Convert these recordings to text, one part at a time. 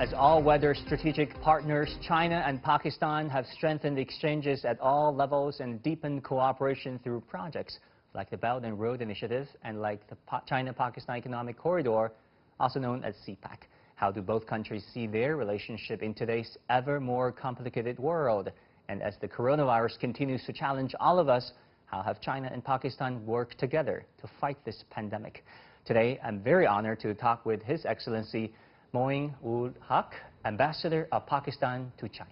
As all-weather strategic partners, China and Pakistan have strengthened exchanges at all levels and deepened cooperation through projects like the Belt and Road Initiative and like the China-Pakistan Economic Corridor, also known as CPEC. How do both countries see their relationship in today's ever more complicated world? And as the coronavirus continues to challenge all of us, how have China and Pakistan worked together to fight this pandemic? Today, I'm very honored to talk with His Excellency Moin Haque, Ambassador of Pakistan to China.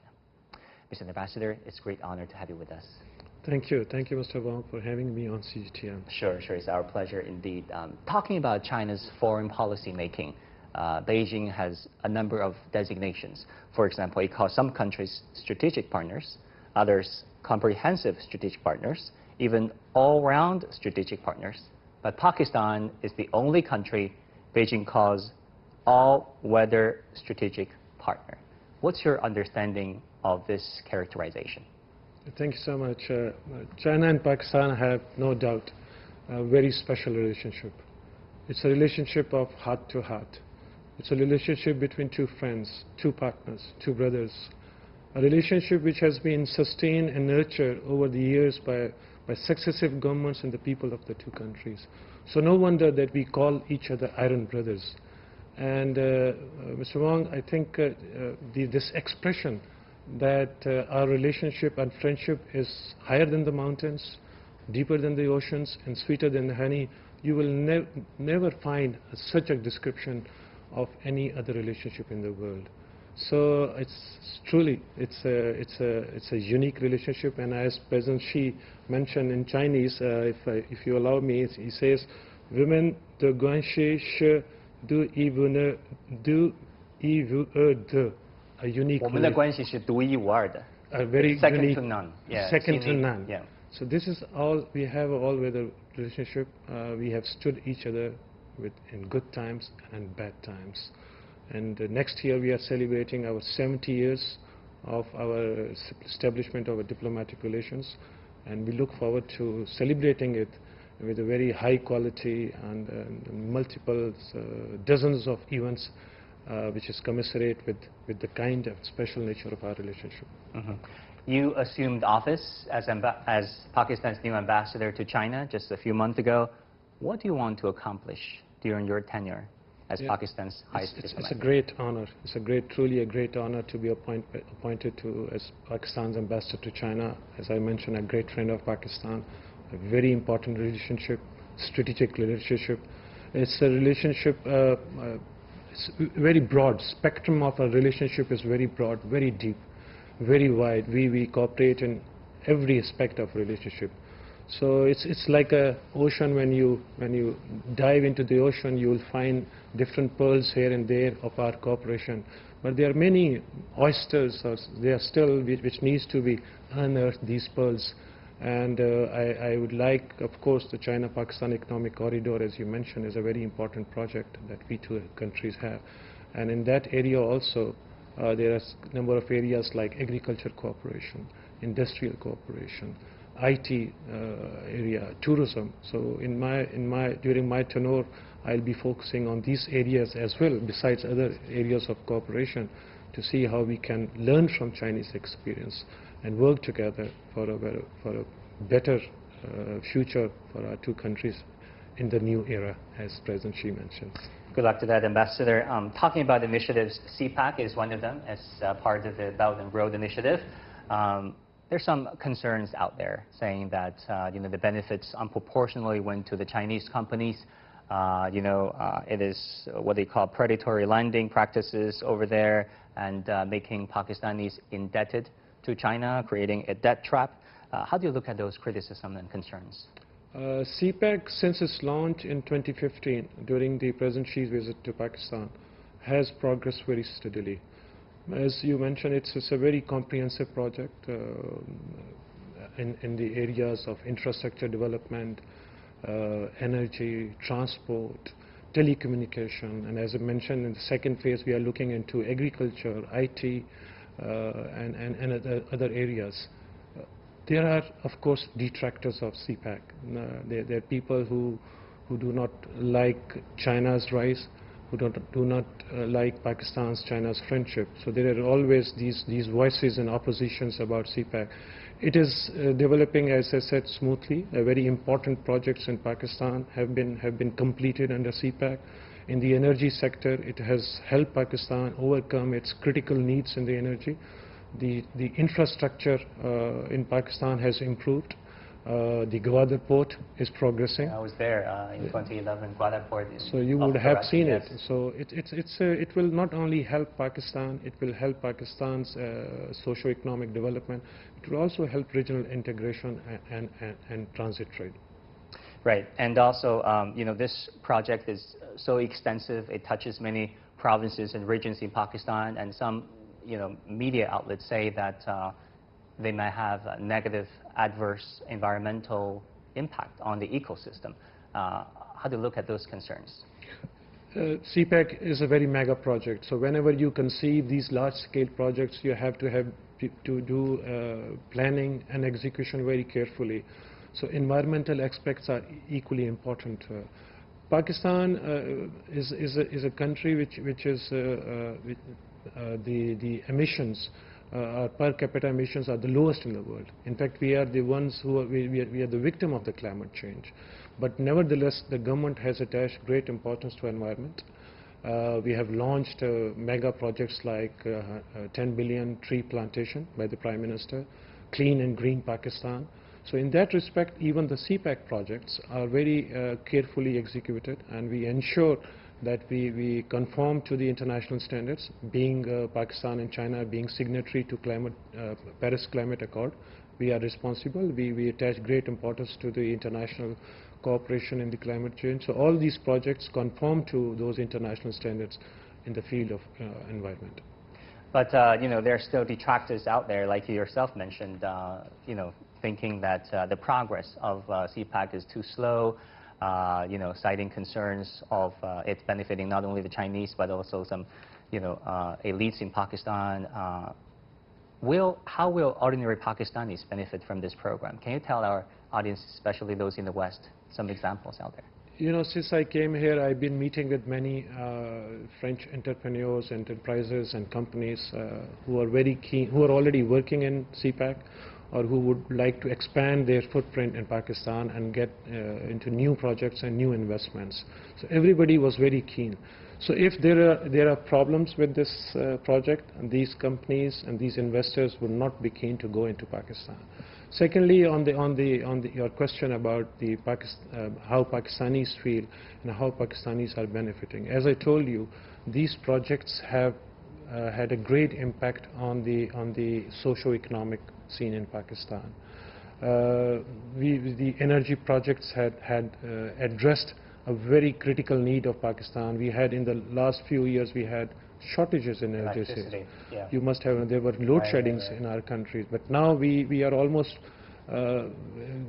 Mr. Ambassador, it's a great honor to have you with us. Thank you. Thank you, Mr. Wong, for having me on CGTN. Sure. It's our pleasure indeed. Talking about China's foreign policy making, Beijing has a number of designations. For example, it calls some countries strategic partners, others comprehensive strategic partners, even all-round strategic partners. But Pakistan is the only country Beijing calls all-weather strategic partner. What's your understanding of this characterization? Thank you so much. China and Pakistan have no doubt a very special relationship. It's a relationship of heart to heart. It's a relationship between two friends, two partners, two brothers. A relationship which has been sustained and nurtured over the years by successive governments and the people of the two countries. So no wonder that we call each other iron brothers. And Mr. Wong, I think this expression that our relationship and friendship is higher than the mountains, deeper than the oceans, and sweeter than the honey, you will never find such a description of any other relationship in the world. So it's a unique relationship, and as President Xi mentioned in Chinese, if you allow me, he says, "Women de guanxi she du yiwu du yiwu." A unique. 我们的关系是独一无二的. A very second unique, to none. Yeah, second to none. Yeah. So this is all we have, all-weather relationship. We have stood each other in good times and bad times. And next year we are celebrating our 70 years of our establishment of our diplomatic relations, and we look forward to celebrating it with a very high quality and multiple dozens of events which is commensurate with the kind of special nature of our relationship. Mm-hmm. You assumed office as Pakistan's new ambassador to China just a few months ago. What do you want to accomplish during your tenure as Pakistan's highest diplomat? It's a great honor. It's truly a great honor to be appointed as Pakistan's ambassador to China. As I mentioned, a great friend of Pakistan, a very important relationship, strategic relationship. It's a relationship. It's very broad. Spectrum of our relationship is very broad, very deep, very wide. We cooperate in every aspect of relationship. So it's like a ocean. When you dive into the ocean, you will find different pearls here and there of our cooperation. But there are many oysters, there are still which needs to be unearthed, these pearls. And I would like, of course, the China-Pakistan Economic Corridor, as you mentioned, is a very important project that we two countries have. And in that area also, there are a number of areas like agriculture cooperation, industrial cooperation, IT area, tourism. So during my tenure, I'll be focusing on these areas as well, besides other areas of cooperation, to see how we can learn from Chinese experience and work together for a better future for our two countries in the new era, as President Xi mentioned. Good luck to that, Ambassador. Talking about initiatives, CPEC is one of them as part of the Belt and Road Initiative. There's some concerns out there saying that the benefits unproportionately went to the Chinese companies. It is what they call predatory lending practices over there, and making Pakistanis indebted to China, creating a debt trap. How do you look at those criticisms and concerns? CPEC, since its launch in 2015, during the President Xi's visit to Pakistan, has progressed very steadily. As you mentioned, it's a very comprehensive project in the areas of infrastructure development, energy, transport, telecommunication, and as I mentioned, in the second phase, we are looking into agriculture, IT, and other areas. There are, of course, detractors of CPEC. There are people who do not like China's rise, who do not like Pakistan's, China's friendship. So there are always these voices and oppositions about CPEC. It is developing, as I said, smoothly. Very important projects in Pakistan have been completed under CPEC. In the energy sector, it has helped Pakistan overcome its critical needs in the energy. The infrastructure in Pakistan has improved. The Gwadar port is progressing. I was there in 2011. Gwadar port is so you would have seen yes. it. So it will not only help Pakistan, it will help Pakistan's socio-economic development. It will also help regional integration and transit trade. Right, and also, you know, this project is so extensive. It touches many provinces and regions in Pakistan, and some, you know, media outlets say that they may have a negative, adverse environmental impact on the ecosystem. How do you look at those concerns? CPEC is a very mega project. So whenever you conceive these large-scale projects, you have to do planning and execution very carefully. So environmental aspects are equally important. Pakistan is a country which is the emissions, per capita emissions are the lowest in the world. In fact, we are the ones who we are the victim of the climate change. But nevertheless, the government has attached great importance to environment. We have launched mega projects like 10 billion tree plantation by the Prime Minister, Clean and Green Pakistan. So in that respect, even the CPEC projects are very carefully executed, and we ensure that we conform to the international standards, being Pakistan and China being signatory to Paris Climate Accord. We are responsible. We attach great importance to the international cooperation in the climate change. So all these projects conform to those international standards in the field of environment. But, you know, there are still detractors out there, like you yourself mentioned, you know, thinking that the progress of CPEC is too slow, you know, citing concerns of it benefiting not only the Chinese, but also some, you know, elites in Pakistan. How will ordinary Pakistanis benefit from this program? Can you tell our audience, especially those in the West, some examples out there? You know, since I came here, I've been meeting with many French entrepreneurs, enterprises, and companies who are very keen, who are already working in CPEC, or who would like to expand their footprint in Pakistan and get into new projects and new investments. So everybody was very keen. So if there are problems with this project, and these companies and these investors would not be keen to go into Pakistan. Secondly, on your question about how Pakistanis feel and how Pakistanis are benefiting, as I told you, these projects have had a great impact on the socio-economic scene in Pakistan. The energy projects had addressed a very critical need of Pakistan. We had in the last few years shortages in electricity. Yeah. You must have, there were load sheddings in our countries, but now we are almost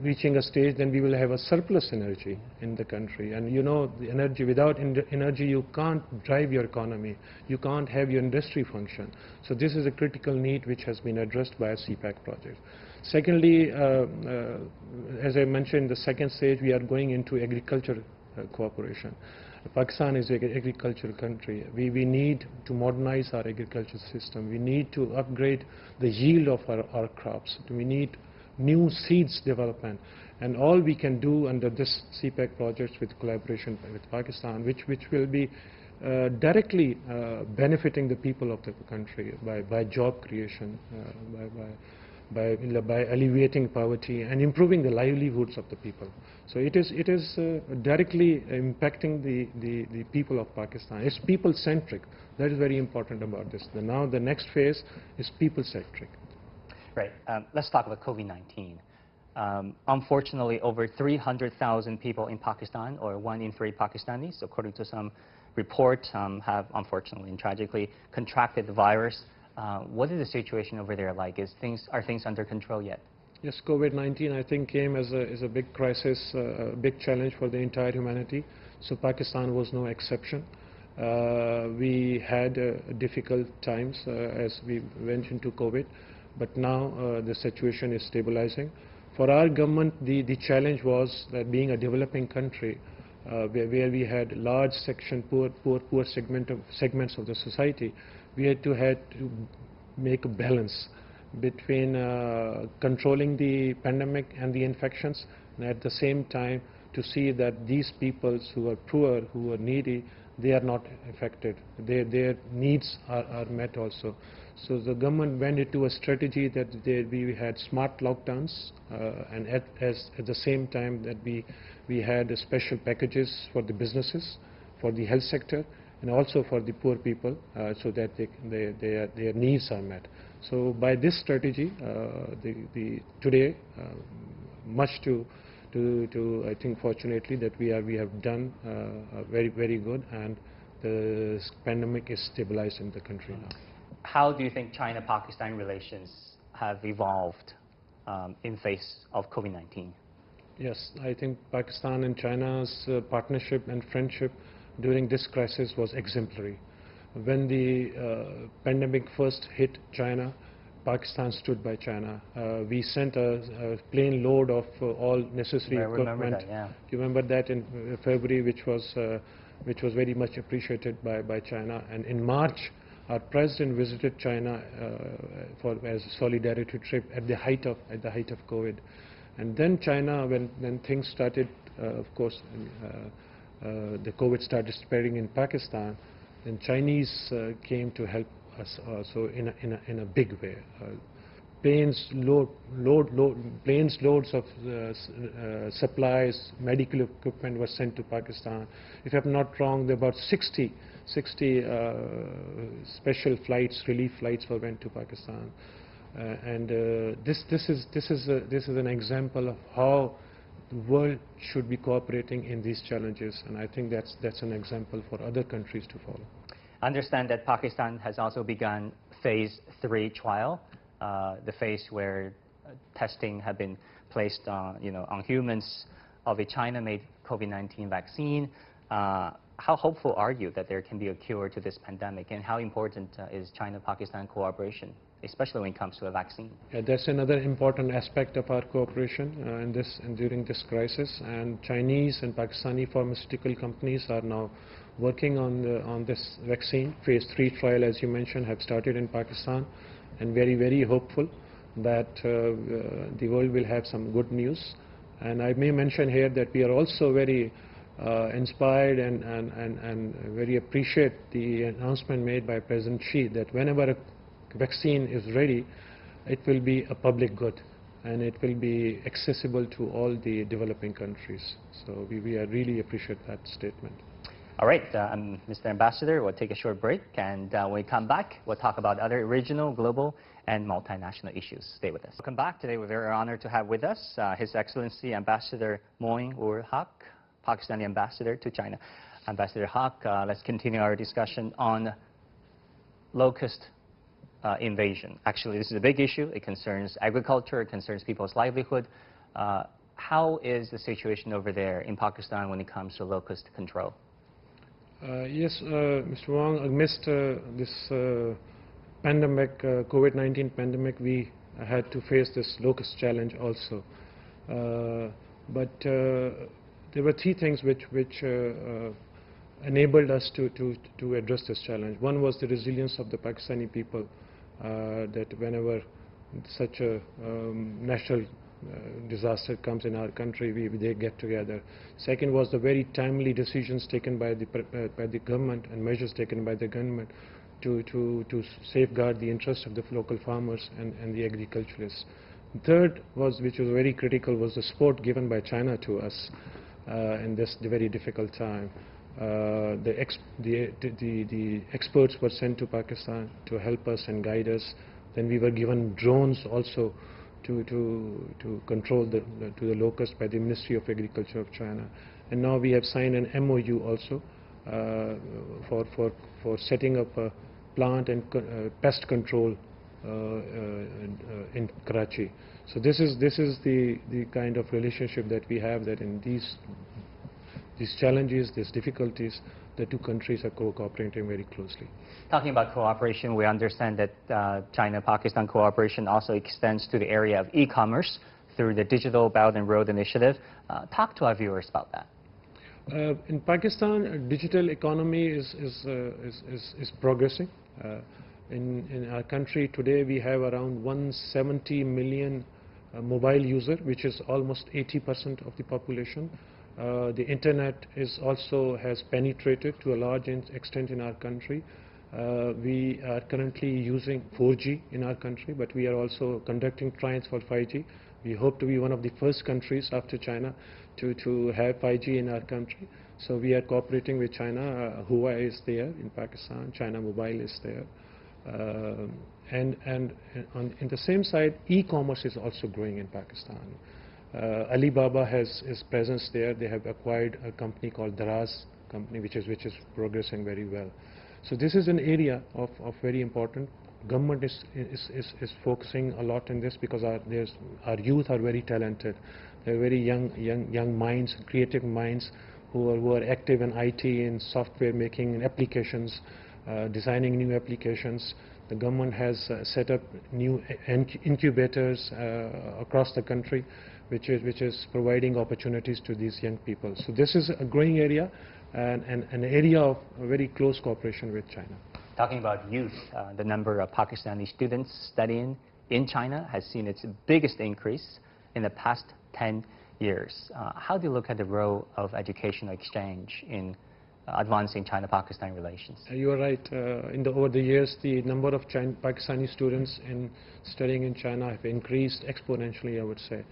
reaching a stage then we will have a surplus energy in the country. And you know, the energy, without energy you can't drive your economy, you can't have your industry function. So this is a critical need which has been addressed by a CPEC project. Secondly, as I mentioned, the second stage we are going into agriculture cooperation. Pakistan is an agricultural country. We need to modernize our agriculture system. We need to upgrade the yield of our crops. We need new seeds development. And all we can do under this CPEC project with collaboration with Pakistan, which will be directly benefiting the people of the country by job creation, by alleviating poverty and improving the livelihoods of the people. So it is directly impacting the people of Pakistan. It's people-centric. That is very important about this. Now the next phase is people-centric. Right. Let's talk about COVID-19. Unfortunately, over 300,000 people in Pakistan, or 1 in 3 Pakistanis, according to some reports, have unfortunately and tragically contracted the virus. What is the situation over there like? Are things under control yet? Yes, COVID-19 I think came as a big crisis, a big challenge for the entire humanity. So Pakistan was no exception. We had difficult times as we went into COVID, but now the situation is stabilizing. For our government, the challenge was that being a developing country, where we had large section poor segments of the society. We had to make a balance between controlling the pandemic and the infections, and at the same time to see that these peoples who are poor, who are needy, they are not affected. Their needs are met also. So the government went into a strategy that we had smart lockdowns, and at the same time that we had special packages for the businesses, for the health sector, and also for the poor people, so that their needs are met. So by this strategy, today, much to I think fortunately that we have done very good, and the pandemic is stabilized in the country now. How do you think China-Pakistan relations have evolved in face of COVID-19? Yes, I think Pakistan and China's partnership and friendship during this crisis was exemplary. When the pandemic first hit China, Pakistan stood by China. We sent a plane load of all necessary equipment. I remember that, yeah. You remember that in February, which was very much appreciated by China. And in March, our president visited China as a solidarity trip at the height of COVID. And then China, when things started, of course, the COVID started spreading in Pakistan, then Chinese came to help us also in a big way. Planes loads of supplies, medical equipment was sent to Pakistan. If I'm not wrong, there were about 60 special flights, relief flights went to Pakistan. This is an example of how the world should be cooperating in these challenges, and I think that's an example for other countries to follow. I understand that Pakistan has also begun phase 3 trial, the phase where testing have been placed on humans of a China-made COVID-19 vaccine. How hopeful are you that there can be a cure to this pandemic, and how important is China-Pakistan cooperation, especially when it comes to a vaccine? Yeah, that's another important aspect of our cooperation during this crisis. And Chinese and Pakistani pharmaceutical companies are now working on this vaccine. Phase 3 trial, as you mentioned, have started in Pakistan, and very hopeful that the world will have some good news. And I may mention here that we are also very inspired and very appreciate the announcement made by President Xi that whenever a vaccine is ready, it will be a public good and it will be accessible to all the developing countries. So we really appreciate that statement. All right, Mr. Ambassador, we'll take a short break, and when we come back, we'll talk about other regional, global, and multinational issues. Stay with us. Welcome back. Today we're very honored to have with us His Excellency Ambassador Moin Haque, Pakistani Ambassador to China. Ambassador Haque, let's continue our discussion on Locust invasion. Actually, this is a big issue. It concerns agriculture. It concerns people's livelihood. How is the situation over there in Pakistan when it comes to locust control? Yes, Mr. Wong, amidst this pandemic, COVID-19 pandemic, we had to face this locust challenge also. But there were 3 things which enabled us to address this challenge. One was the resilience of the Pakistani people, that whenever such a natural disaster comes in our country, they get together. Second was the very timely decisions taken by the government and measures taken by the government to safeguard the interests of the local farmers and the agriculturalists. Third was, which was very critical, was the support given by China to us in this very difficult time. The experts were sent to Pakistan to help us and guide us. Then we were given drones also to control the locust by the Ministry of Agriculture of China. And now we have signed an MOU also for setting up a plant and pest control in Karachi. So this is the kind of relationship that we have, that in these challenges, these difficulties, the 2 countries are cooperating very closely. Talking about cooperation, we understand that China-Pakistan cooperation also extends to the area of e-commerce through the Digital Belt and Road Initiative. Talk to our viewers about that. In Pakistan, digital economy is progressing. In our country today, we have around 170 million mobile user, which is almost 80% of the population. The internet also has penetrated to a large extent in our country. We are currently using 4G in our country, but we are also conducting trials for 5G. We hope to be one of the first countries after China to have 5G in our country. So we are cooperating with China. Huawei is there in Pakistan. China Mobile is there. And in the same side, e-commerce is also growing in Pakistan. Alibaba has presence there. They have acquired a company called Daraz company, which is progressing very well. So this is an area of very important. Government is focusing a lot in this because our youth are very talented. They're very young minds, creative minds who are active in IT and software making and applications, designing new applications. The government has set up new incubators across the country, which is providing opportunities to these young people. So this is a growing area and an area of very close cooperation with China. Talking about youth, the number of Pakistani students studying in China has seen its biggest increase in the past 10 years. How do you look at the role of educational exchange in advancing China-Pakistan relations? You are right. Over the years, the number of Pakistani students studying in China have increased exponentially, I would say.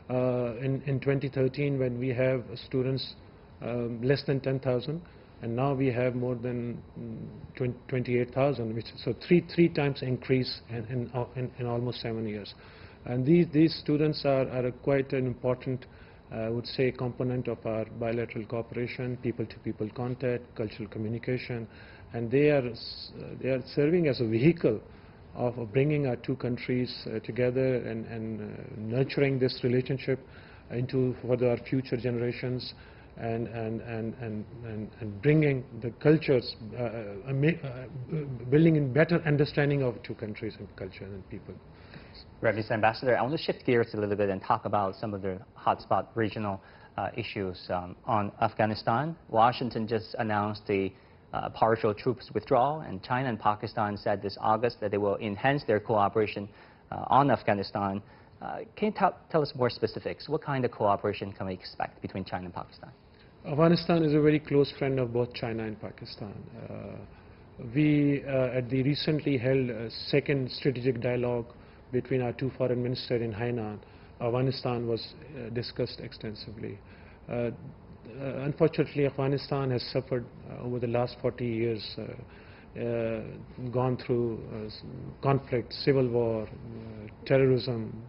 In 2013, when we have students less than 10,000, and now we have more than 28,000, so three times increase in almost 7 years. And these students are quite an important, I would say, component of our bilateral cooperation, people-to-people contact, cultural communication, and they are serving as a vehicle of bringing our two countries together and nurturing this relationship for our future generations. And bringing the cultures, building in better understanding of two countries and culture and people. Mr. Ambassador, I want to shift gears a little bit and talk about some of the hotspot regional issues. On Afghanistan, Washington just announced the partial troops withdrawal, and China and Pakistan said this August that they will enhance their cooperation on Afghanistan. Can you tell us more specifics? What kind of cooperation can we expect between China and Pakistan? Afghanistan is a very close friend of both China and Pakistan. We, at the recently held second strategic dialogue between our two foreign ministers in Hainan, Afghanistan was discussed extensively. Unfortunately, Afghanistan has suffered over the last 40 years, gone through conflict, civil war, terrorism.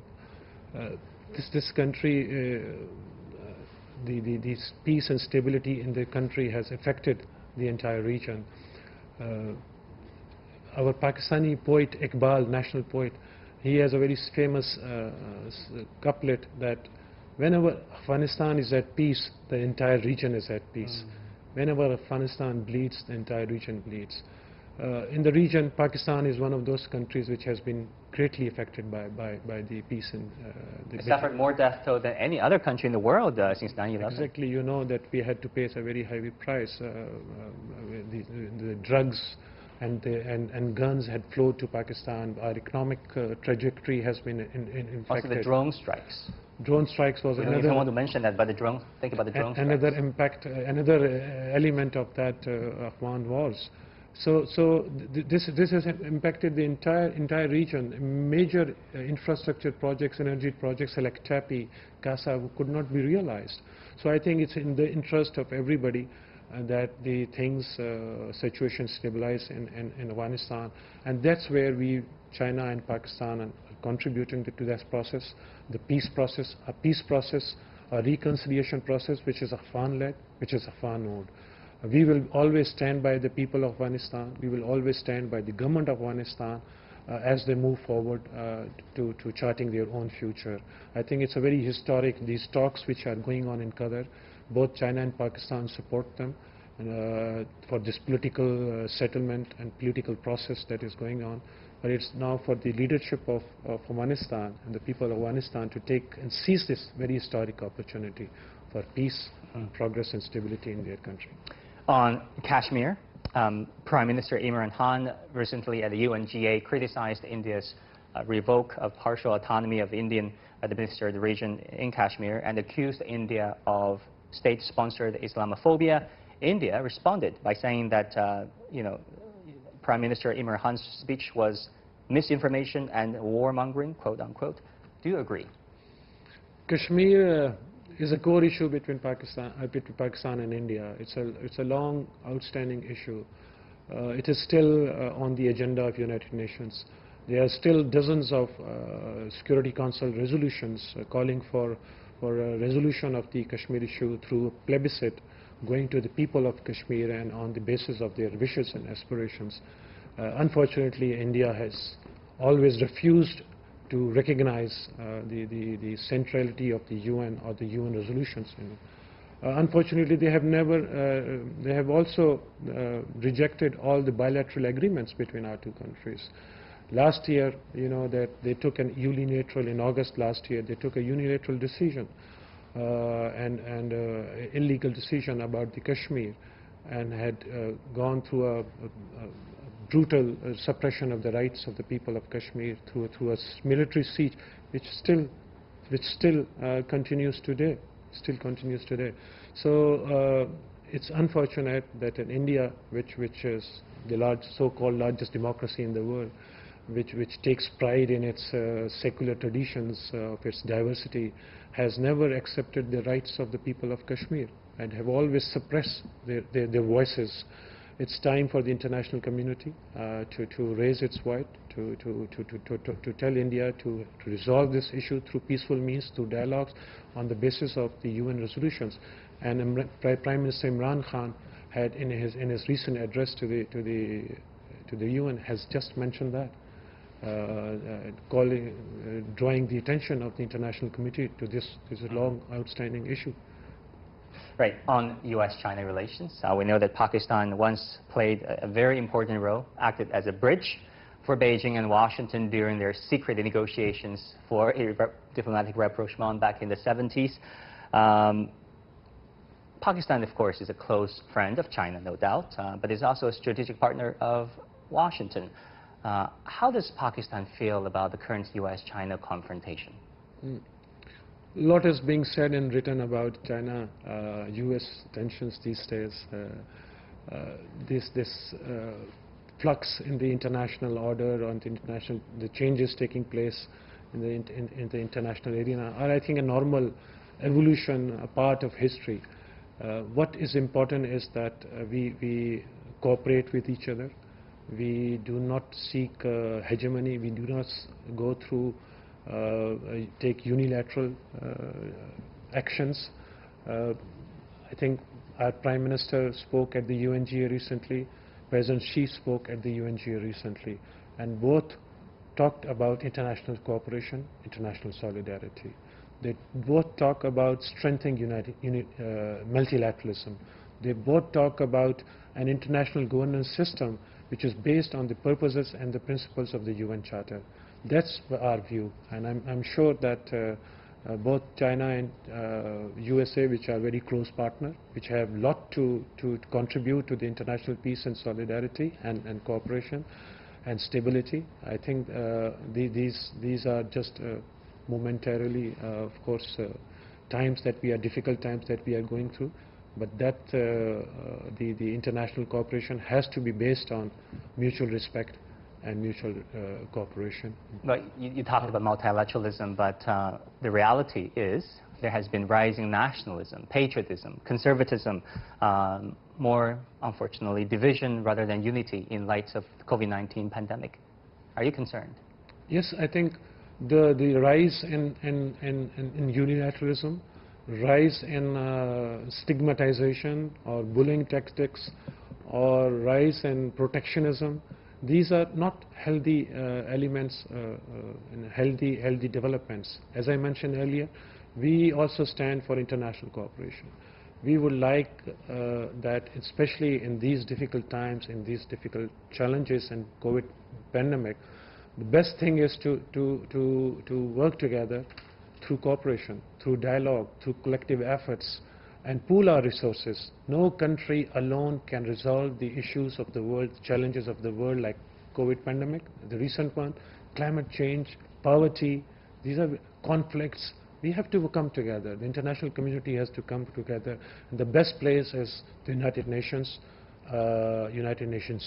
This country, the peace and stability in the country has affected the entire region. Our Pakistani poet, Iqbal, national poet, he has a very famous couplet that whenever Afghanistan is at peace, the entire region is at peace. Whenever Afghanistan bleeds, the entire region bleeds. In the region, Pakistan is one of those countries which has been greatly affected by the peace and it suffered more death toll than any other country in the world since 9/11. Exactly, you know that we had to pay a very heavy price. The drugs and guns had flowed to Pakistan. Our economic trajectory has been infected. Also the drone strikes. Drone strikes was another. I don't want to mention that, but the drone. Think about the drone strikes. Another impact, another element of that Afghan wars. So this has impacted the entire region. Major infrastructure projects, energy projects like TAPI, CASA could not be realized. So I think it's in the interest of everybody that the situation stabilize in Afghanistan, and that's where China and Pakistan are contributing to that process, the peace process, a reconciliation process which is Afghan-led, which is Afghan-owned. We will always stand by the people of Afghanistan. We will always stand by the government of Afghanistan as they move forward to charting their own future. I think it's a very historic, these talks which are going on in Qatar, both China and Pakistan support them for this political settlement and political process that is going on. But it's now for the leadership of Afghanistan and the people of Afghanistan to take and seize this very historic opportunity for peace progress and stability in their country. On Kashmir, Prime Minister Imran Khan recently at the UNGA criticized India's revoke of partial autonomy of the Indian administered region in Kashmir and accused India of state-sponsored Islamophobia. India responded by saying that, Prime Minister Imran Khan's speech was misinformation and warmongering, quote unquote. Do you agree? Kashmir is a core issue between Pakistan and India. It's a long, outstanding issue. It is still on the agenda of United Nations. There are still dozens of Security Council resolutions calling for a resolution of the Kashmir issue through a plebiscite, going to the people of Kashmir and on the basis of their wishes and aspirations. Unfortunately, India has always refused to recognize the centrality of the UN or the UN resolutions. Unfortunately, they have also rejected all the bilateral agreements between our two countries. Last year, that they took an unilateral, in August last year, they took a unilateral decision and illegal decision about the Kashmir, and had gone through a brutal suppression of the rights of the people of Kashmir through a military siege, which still continues today. So it's unfortunate that in India, which is the so-called largest democracy in the world, which takes pride in its secular traditions of its diversity, has never accepted the rights of the people of Kashmir and have always suppressed their voices. It's time for the international community to raise its voice, to tell India to resolve this issue through peaceful means, through dialogues on the basis of the UN resolutions. And Prime Minister Imran Khan had in his recent address to the UN has just mentioned that, drawing the attention of the international community to this long outstanding issue. Right. On U.S.-China relations, we know that Pakistan once played a very important role, acted as a bridge for Beijing and Washington during their secret negotiations for a diplomatic rapprochement back in the 70s. Pakistan, of course, is a close friend of China, no doubt, but is also a strategic partner of Washington. How does Pakistan feel about the current U.S.-China confrontation? A lot is being said and written about China-U.S. tensions these days. This flux in the international order, on the changes taking place in the international arena are, I think, a normal evolution, a part of history. What is important is that we cooperate with each other. We do not seek hegemony. We do not go through take unilateral actions. I think our Prime Minister spoke at the UNGA recently, President Xi spoke at the UNGA recently, and both talked about international cooperation, international solidarity. They both talk about strengthening multilateralism. They both talk about an international governance system which is based on the purposes and the principles of the UN Charter. That's our view, and I'm sure that both China and USA, which are very close partners, which have a lot to contribute to the international peace and solidarity and cooperation and stability. I think these are just momentarily, of course, difficult times that we are going through, but that the international cooperation has to be based on mutual respect and mutual cooperation. But you talked about multilateralism, but the reality is there has been rising nationalism, patriotism, conservatism, more, unfortunately, division rather than unity in light of the COVID-19 pandemic. Are you concerned? Yes, I think the rise in unilateralism, rise in stigmatization or bullying tactics, or rise in protectionism, these are not healthy elements and healthy developments. As I mentioned earlier, we also stand for international cooperation. We would like that, especially in these difficult times, in these difficult challenges and COVID pandemic, the best thing is to work together through cooperation, through dialogue, through collective efforts, and pool our resources. No country alone can resolve the issues of the world, challenges of the world like COVID pandemic, the recent one, climate change, poverty. These are conflicts. We have to come together. The international community has to come together. And the best place is the United Nations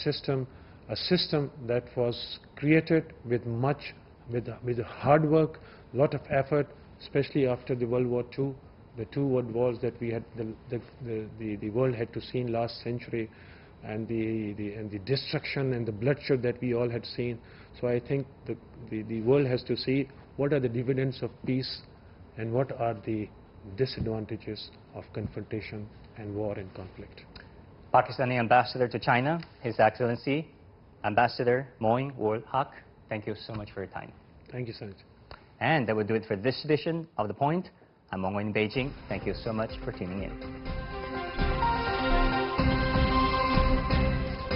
system, a system that was created with hard work, lot of effort, especially after the World War II, the two world wars that we had, the world had to see in last century, and the destruction and the bloodshed that we all had seen. So I think the world has to see what are the dividends of peace and what are the disadvantages of confrontation and war and conflict. Pakistani Ambassador to China, His Excellency Ambassador Moin Haque, thank you so much for your time. Thank you, Sanjay. And that would do it for this edition of The Point. I'm Moin in Beijing. Thank you so much for tuning in.